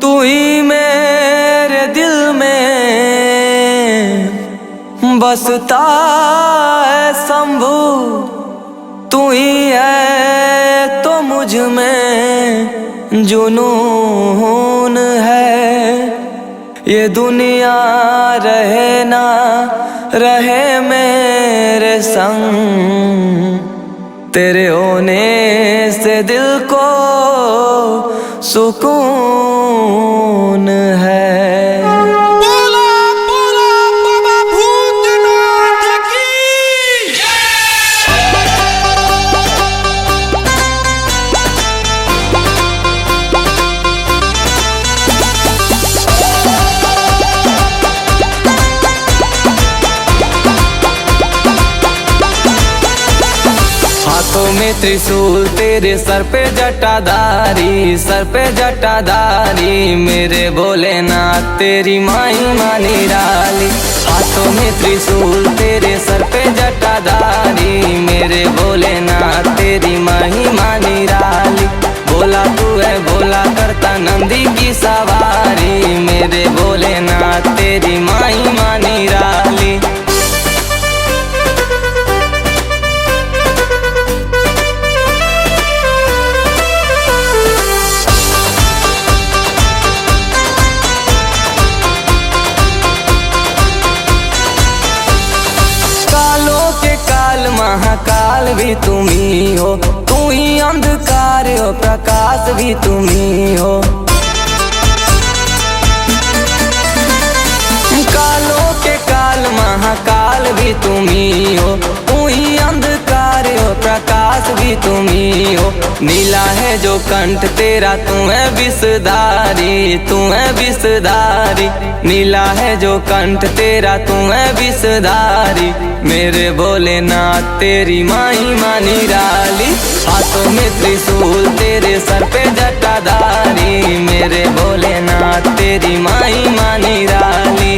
तू ही मेरे दिल में बसता है शंभू, तू ही है तो मुझ में जुनून है। ये दुनिया रहे ना रहे मेरे संग, तेरे होने से दिल को सुकून है। हाथों में त्रिशूल तेरे सर पे जटाधारी, सर पे जटाधारी मेरे भोलेनाथ तेरी महिमा निराली। हाथों में त्रिशूल तेरे सर पे जटाधारी मेरे भोलेनाथ तेरी महिमा निराली। भोला तू है भोला करता नंदी की सवारी, मेरे भोलेनाथ तेरी महिमा निराली। महाकाल भी तुम ही हो, तू ही अंधकार हो, प्रकाश भी तुम ही हो। कालों के काल महाकाल भी तुम ही हो, तू ही अंधकार हो, प्रकाश भी तुम ही हो। नीला है जो कंठ तेरा तू है विषधारी, तू है विषधारी। नीला है जो कंठ तेरा तू है विषधारी, मेरे भोलेनाथ तेरी महिमा निराली। हाथों में त्रिशूल तेरे सर पे जटाधारी, मेरे भोलेनाथ तेरी महिमा निराली।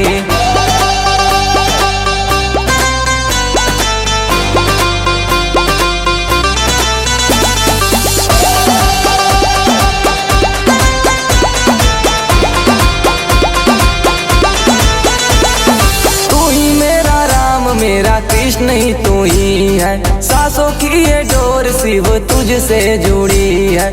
मेरा कृष्ण ही तू ही है, सांसों की ये डोर शिव तुझसे जुड़ी है।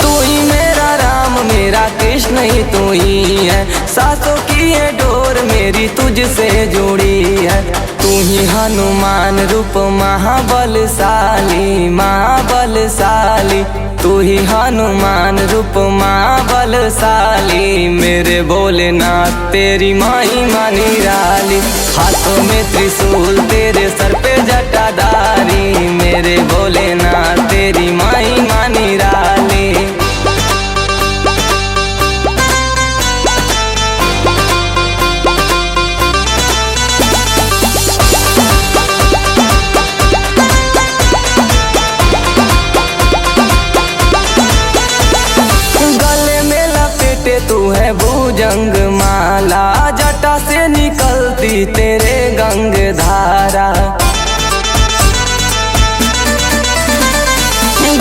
तू ही मेरा राम मेरा कृष्ण ही तू ही है, सांसों की ये डोर मेरी तुझसे जुड़ी है। तू ही हनुमान रूप महाबलशाली, महाबलशाली। तू ही हनुमान रूप महाबलशाली, मेरे भोलेनाथ तेरी महिमा निराली। हाथों में त्रिशूल तेरे सर पे जटाधारी, मेरे भोलेनाथ तेरी महिमा निराली। तू है भुजंग माला, जटा से निकलती तेरे गंग धारा।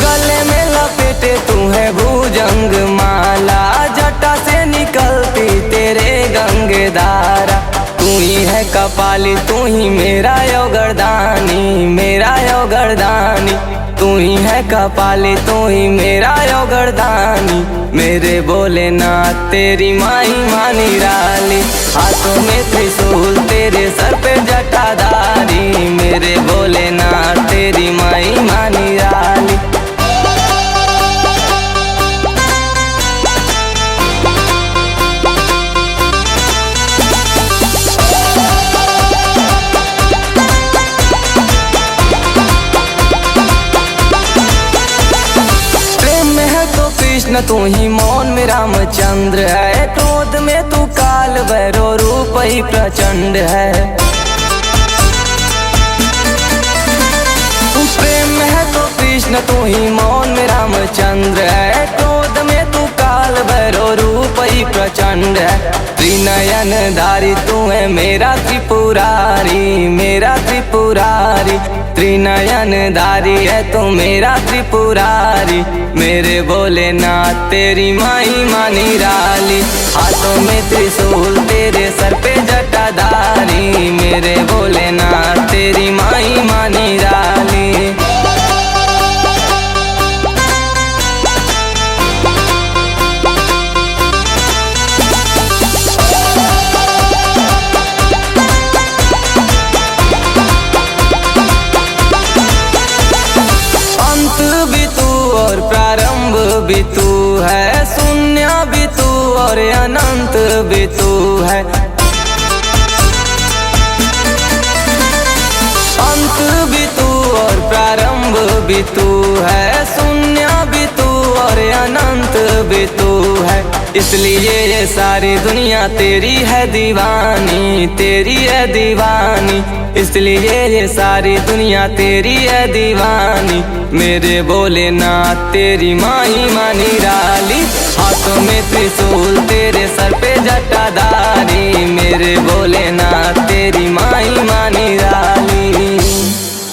गले में लपेटे तू है भुजंग माला, जटा से निकलती तेरे गंग धारा। तू ही है कपाली तू ही मेरा योगरदानी, मेरा योगरदानी। तू ही है कपाली तू ही मेरा योगरदानी, मेरे भोलेनाथ तेरी महिमा निराली। हाथों में त्रिशूल तेरे सर पे जटाधारी, मेरे भोलेनाथ तेरी महिमा निराली। कृष्ण तू ही मौन में रामचंद्र है, क्रोध में तू काल भैरव रूप ही प्रचंड है। प्रेम में है तो कृष्ण तू ही मौन में रामचंद्र है, क्रोध में तू काल भैरव रूप ही प्रचंड है। त्रिनयन धारी तू है मेरा त्रिपुरारी, मेरा त्रिपुरारी। त्रिनयन धारी है तू मेरा त्रिपुरारी, मेरे भोलेनाथ तेरी महिमा निराली। हाथों में त्रिशूल तेरे सर पे जटाधारी, मेरे भोलेनाथ तेरी महिमा निराली। और प्रारंभ भी तू है, शून्य भी तू और अनंत भी तू है। अंत भी तू और प्रारंभ भी तू है, शून्य भी तू और अनंत भी तू है। इसलिए ये सारी दुनिया तेरी है दीवानी, तेरी है दीवानी। इसलिए ये सारी दुनिया तेरी है दीवानी, मेरे भोलेनाथ तेरी महिमा निराली। हाथों में त्रिशूल तेरे सर पे जटाधारी, मेरे भोले